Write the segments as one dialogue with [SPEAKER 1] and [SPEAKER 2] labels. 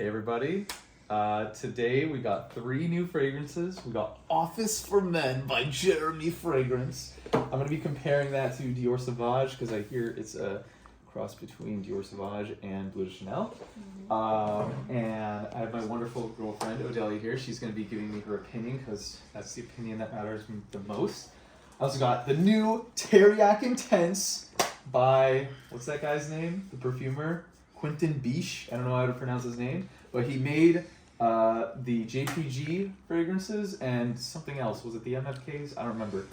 [SPEAKER 1] Hey everybody, today we got 3 new fragrances. We got Office for Men by Jeremy Fragrance. I'm going to be comparing that to Dior Sauvage because I hear it's a cross between Dior Sauvage and Bleu de Chanel. And I have my wonderful girlfriend Odelia here. She's going to be giving me her opinion because that's the opinion that matters the most. I also got the new Teriaq Intense by, what's that guy's name? The perfumer? Quentin Biche. I don't know how to pronounce his name, but he made the JPG fragrances and something else. Was it the MFKs? I don't remember.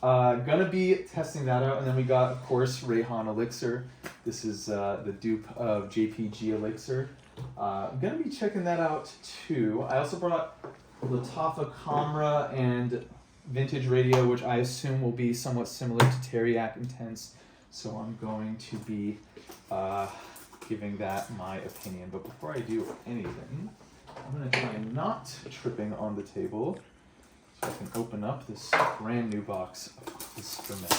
[SPEAKER 1] Gonna be testing that out, and then we got, of course, Rayhaan Elixir. This is the dupe of JPG Elixir. I'm gonna be checking that out too. I also brought Lattafa Camera and Vintage Radio, which I assume will be somewhat similar to Teriaq Intense. So I'm going to be giving that my opinion. But before I do anything, I'm going to try not tripping on the table so I can open up this brand new box of Office for Men.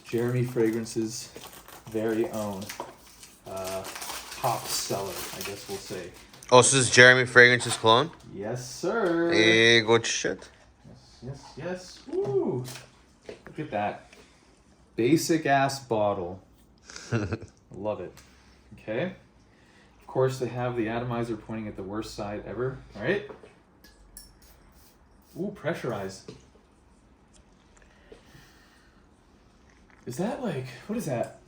[SPEAKER 1] Jeremy Fragrance's very own top seller, I guess we'll say.
[SPEAKER 2] Oh, so this is Jeremy Fragrance's clone?
[SPEAKER 1] Yes, sir.
[SPEAKER 2] Hey, good shit.
[SPEAKER 1] Yes. Woo! Look at that. Basic ass bottle. Love it. Okay. Of course, they have the atomizer pointing at the worst side ever. All right. Ooh, pressurized. Is that like, what is that?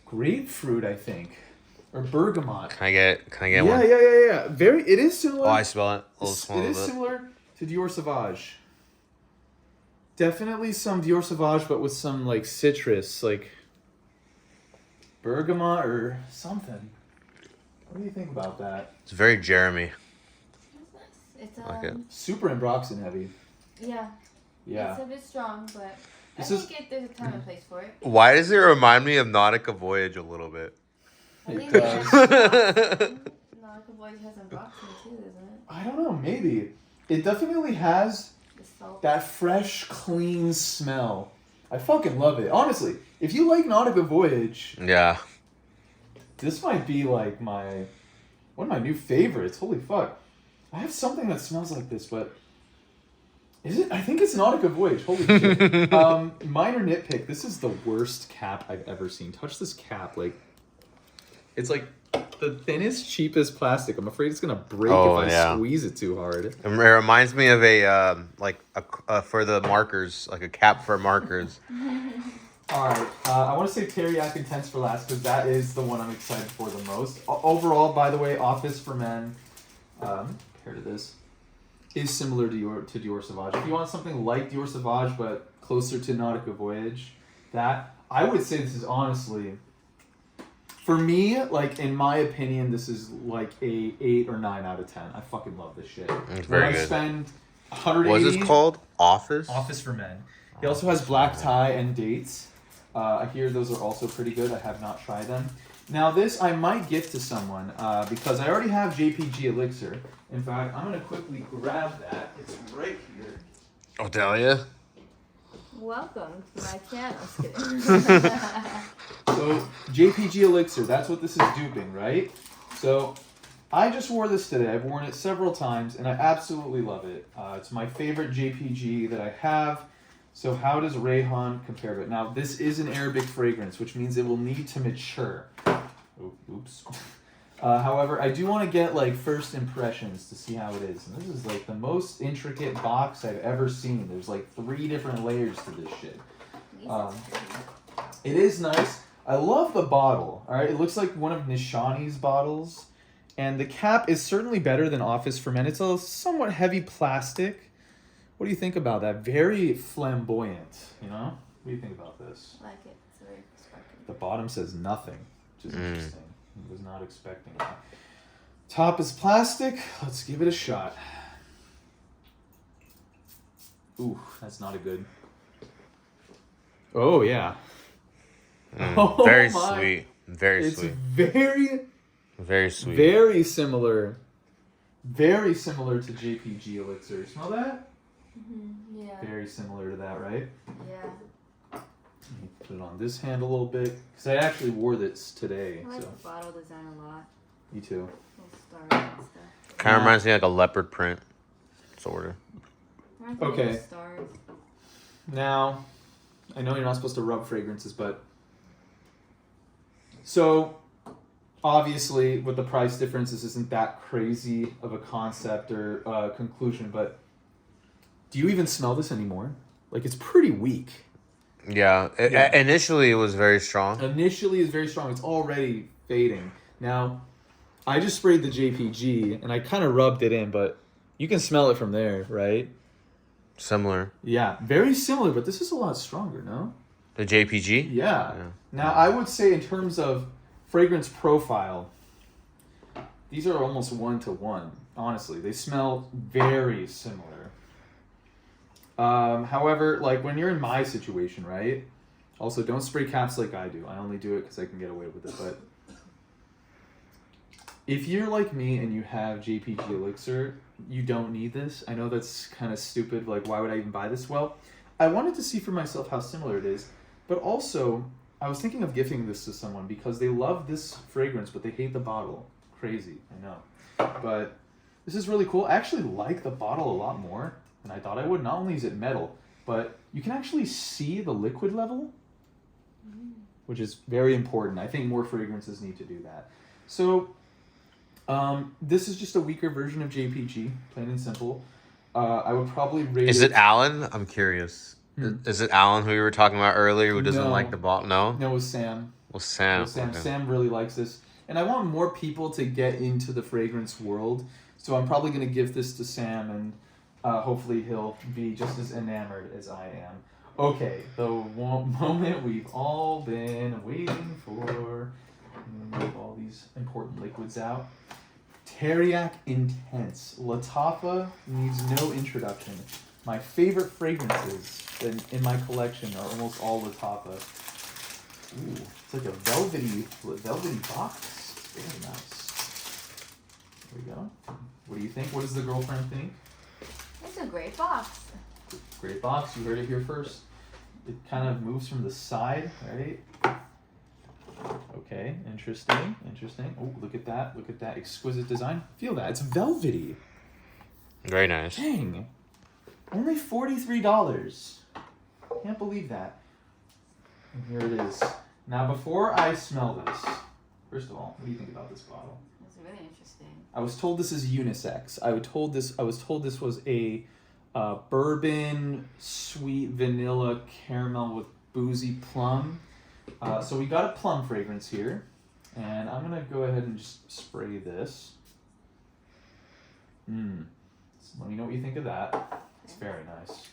[SPEAKER 1] Grapefruit, I think. Or bergamot.
[SPEAKER 2] Can I get one?
[SPEAKER 1] Yeah. It is similar.
[SPEAKER 2] Oh, I smell it. A little small
[SPEAKER 1] It is similar to Dior Sauvage. Definitely some Dior Sauvage, but with some like citrus, like bergamot or something. What do you think about that?
[SPEAKER 2] It's very Jeremy.
[SPEAKER 3] It's
[SPEAKER 2] like it.
[SPEAKER 1] Super ambroxan heavy.
[SPEAKER 3] Yeah. It's a bit strong, but there's a time and place for it.
[SPEAKER 2] Why does it remind me of Nautica Voyage a little bit?
[SPEAKER 3] I think
[SPEAKER 1] It does.
[SPEAKER 3] Nautica Voyage has ambroxan too, doesn't it?
[SPEAKER 1] I don't know, maybe. It definitely has
[SPEAKER 3] The salt.
[SPEAKER 1] that fresh, clean smell. I fucking love it. Honestly, if you like Nautica Voyage,
[SPEAKER 2] Yeah.
[SPEAKER 1] this might be like one of my new favorites. Holy fuck. I have something that smells like this, but is it? I think it's Nautica Voyage. Holy shit. Minor nitpick. This is the worst cap I've ever seen. Touch this cap. Like, it's like the thinnest, cheapest plastic. I'm afraid it's going to break if I squeeze it too hard.
[SPEAKER 2] It reminds me of a for the markers, like a cap for markers.
[SPEAKER 1] Alright, I want to say Teriaq Intense for last because that is the one I'm excited for the most. Overall, by the way, Office for Men, compared to this, is similar to Dior Sauvage. If you want something like Dior Sauvage but closer to Nautica Voyage, I would say this is honestly, for me, like in my opinion, this is like a 8 or 9 out of 10. I fucking love this shit.
[SPEAKER 2] It's very good.
[SPEAKER 1] I spend 180.
[SPEAKER 2] What is this called? Office?
[SPEAKER 1] Office for Men. He also has black tie and dates. I hear those are also pretty good. I have not tried them. Now this I might gift to someone because I already have JPG Elixir. In fact, I'm going to quickly grab that. It's right here.
[SPEAKER 2] Odelia?
[SPEAKER 3] Welcome to my channel. Just kidding.
[SPEAKER 1] So JPG Elixir, that's what this is duping, right? So I just wore this today. I've worn it several times and I absolutely love it. It's my favorite JPG that I have. So how does Rayhaan compare to it? Now, this is an Arabic fragrance, which means it will need to mature. Oops. However, I do want to get like first impressions to see how it is. And this is like the most intricate box I've ever seen. There's like 3 different layers to this shit. It is nice. I love the bottle. All right, it looks like one of Nishani's bottles. And the cap is certainly better than Office for Men. It's a somewhat heavy plastic. What do you think about that? Very flamboyant, you know? What do you think about this?
[SPEAKER 3] I like it. It's very sparkly.
[SPEAKER 1] The bottom says nothing, which is interesting. I was not expecting that. Top is plastic. Let's give it a shot. Ooh, that's not a good. Oh, yeah. Oh,
[SPEAKER 2] very
[SPEAKER 1] my.
[SPEAKER 2] sweet. Very sweet.
[SPEAKER 1] It's
[SPEAKER 2] Very sweet.
[SPEAKER 1] very similar. Very similar to JPG Elixir. Smell that?
[SPEAKER 3] Yeah.
[SPEAKER 1] Very similar to that, right?
[SPEAKER 3] Yeah.
[SPEAKER 1] Let me put it on this hand a little bit because I actually wore this today.
[SPEAKER 3] I like
[SPEAKER 1] So
[SPEAKER 3] the bottle design a lot.
[SPEAKER 1] me too.
[SPEAKER 3] Little stars and stuff.
[SPEAKER 2] Kind of reminds me of like a leopard print, sort of.
[SPEAKER 3] Reminds me of
[SPEAKER 1] Okay.
[SPEAKER 3] the stars.
[SPEAKER 1] Now, I know you're not supposed to rub fragrances, but so obviously with the price difference, this isn't that crazy of a concept or conclusion. But do you even smell this anymore? Like it's pretty weak.
[SPEAKER 2] Yeah. Initially, it was very strong.
[SPEAKER 1] Initially, it's very strong. It's already fading. Now, I just sprayed the JPG and I kind of rubbed it in, but you can smell it from there, right?
[SPEAKER 2] Similar.
[SPEAKER 1] Yeah, very similar, but this is a lot stronger, no?
[SPEAKER 2] The JPG?
[SPEAKER 1] Yeah. Now, I would say in terms of fragrance profile, these are almost 1-to-1, honestly. They smell very similar. However, like when you're in my situation, right? Also, don't spray caps like I do. I only do it because I can get away with it, but if you're like me and you have JPG Elixir, you don't need this. I know that's kind of stupid. Like, why would I even buy this? Well, I wanted to see for myself how similar it is. But also, I was thinking of gifting this to someone because they love this fragrance, but they hate the bottle. Crazy, I know. But this is really cool. I actually like the bottle a lot more than I thought I would. Not only is it metal, but you can actually see the liquid level, which is very important. I think more fragrances need to do that. So, this is just a weaker version of JPG, plain and simple. I would probably rate
[SPEAKER 2] Is it Alan? I'm curious.
[SPEAKER 1] Hmm.
[SPEAKER 2] Is it Alan who we were talking about earlier who doesn't
[SPEAKER 1] No.
[SPEAKER 2] like the bottle? No?
[SPEAKER 1] No, it was Sam.
[SPEAKER 2] Well, Sam.
[SPEAKER 1] Sam.
[SPEAKER 2] Okay.
[SPEAKER 1] Sam really likes this. And I want more people to get into the fragrance world. So I'm probably going to give this to Sam and hopefully he'll be just as enamored as I am. Okay, the moment we've all been waiting for. Move all these important liquids out. Teriaq Intense. Lattafa needs no introduction. My favorite fragrances in my collection are almost all Lattafa. Ooh, it's like a velvety box. Very nice. There we go. What do you think? What does the girlfriend think?
[SPEAKER 3] It's a great box.
[SPEAKER 1] Great box. You heard it here first. It kind of moves from the side, right? Okay, interesting. Oh, look at that. Look at that exquisite design. Feel that. It's velvety.
[SPEAKER 2] Very nice.
[SPEAKER 1] Dang. Only $43. Can't believe that. And here it is. Now, before I smell this, first of all, what do you think about this bottle?
[SPEAKER 3] It's really interesting.
[SPEAKER 1] I was told this is unisex. I was told this was a bourbon, sweet vanilla caramel with boozy plum. So we got a plum fragrance here, and I'm gonna go ahead and just spray this. So let me know what you think of that. It's very nice.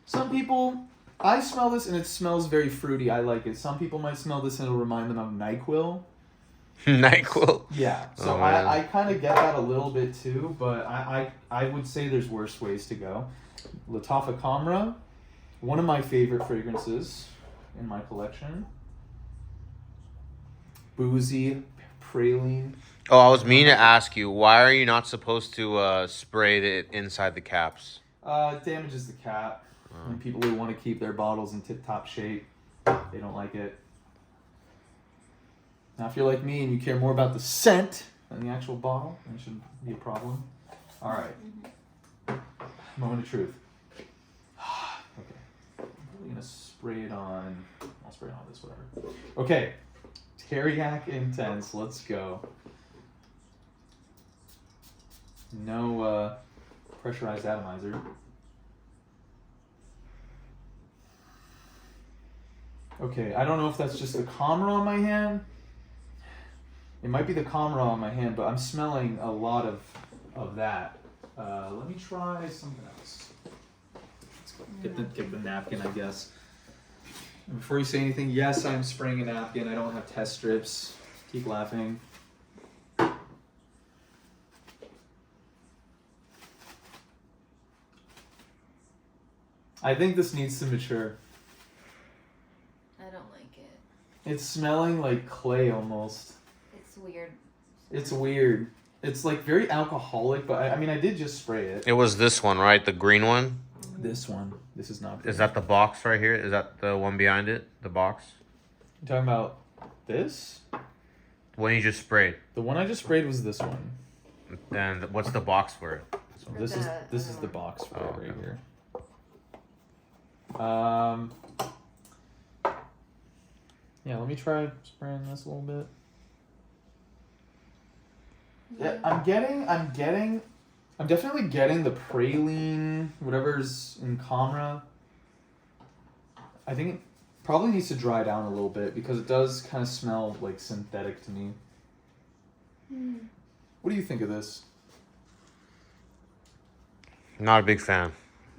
[SPEAKER 1] Some people, I smell this and it smells very fruity. I like it. Some people might smell this and it'll remind them of NyQuil.
[SPEAKER 2] NyQuil.
[SPEAKER 1] Yeah, so
[SPEAKER 2] Oh,
[SPEAKER 1] I kind of get that a little bit too, but I would say there's worse ways to go. Lattafa Camra, one of my favorite fragrances in my collection. Boozy, praline.
[SPEAKER 2] Oh, I was meaning to ask you, why are you not supposed to spray it inside the caps?
[SPEAKER 1] It damages the cap. And people who want to keep their bottles in tip-top shape, they don't like it. Now, if you're like me and you care more about the scent than the actual bottle, then it shouldn't be a problem. All right. Moment of truth. Okay. I'm really going to spray it on... I'll spray it on this, whatever. Okay. Teriaq Intense. Let's go. No pressurized atomizer. Okay, I don't know if that's just the Camera on my hand. It might be the Camera on my hand, but I'm smelling a lot of that. Let me try something else. Let's go. Get the napkin, I guess. And before you say anything, yes, I'm spraying a napkin. I don't have test strips. Keep laughing. I think this needs to mature.
[SPEAKER 3] I don't like it.
[SPEAKER 1] It's smelling like clay almost.
[SPEAKER 3] It's weird.
[SPEAKER 1] It's weird. It's like very alcoholic, but I mean, I did just spray it.
[SPEAKER 2] It was this one, right? The green one?
[SPEAKER 1] This one. This is not.
[SPEAKER 2] Is that the box right here? Is that the one behind it? The box?
[SPEAKER 1] You talking about this?
[SPEAKER 2] When you just sprayed.
[SPEAKER 1] The one I just sprayed was this one.
[SPEAKER 2] And what's the box for it?
[SPEAKER 1] This is the box for it right here. Yeah, let me try spraying this a little bit. Yeah, I'm definitely getting the praline, whatever's in camera. I think it probably needs to dry down a little bit because it does kind of smell like synthetic to me. What do you think of this?
[SPEAKER 2] Not a big fan.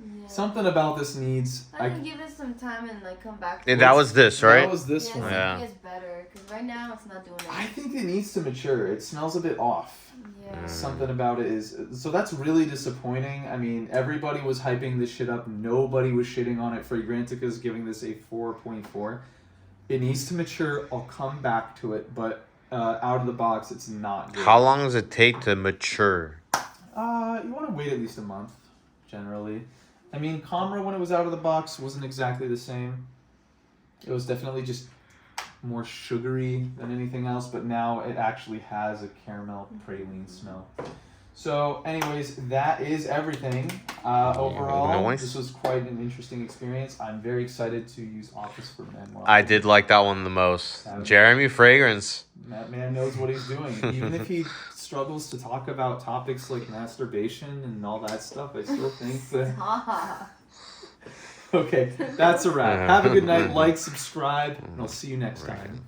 [SPEAKER 3] Yeah.
[SPEAKER 1] Something about this needs.
[SPEAKER 3] I can give it some time and like come back.
[SPEAKER 2] Yeah, that was this, right?
[SPEAKER 1] That was this one.
[SPEAKER 2] Yeah.
[SPEAKER 3] I think it's better because right now it's not doing it.
[SPEAKER 1] I think it needs to mature. It smells a bit off.
[SPEAKER 3] Yeah.
[SPEAKER 1] Something about it is so that's really disappointing. I mean, everybody was hyping this shit up. Nobody was shitting on it. Fragrantica's giving this a 4.4. It needs to mature. I'll come back to it, but out of the box, it's not good.
[SPEAKER 2] How long does it take to mature?
[SPEAKER 1] You want to wait at least a month, generally. I mean, Comra, when it was out of the box, wasn't exactly the same. It was definitely just more sugary than anything else, but now it actually has a caramel praline smell. So, anyways, that is everything. Overall,
[SPEAKER 2] Nice.
[SPEAKER 1] This was quite an interesting experience. I'm very excited to use Office for Men.
[SPEAKER 2] I did like that one the most. Jeremy Fragrance.
[SPEAKER 1] That man knows what he's doing. Even if he struggles to talk about topics like masturbation and all that stuff, I still think that... Okay, that's a wrap. Have a good night. Like, subscribe, and I'll see you next time.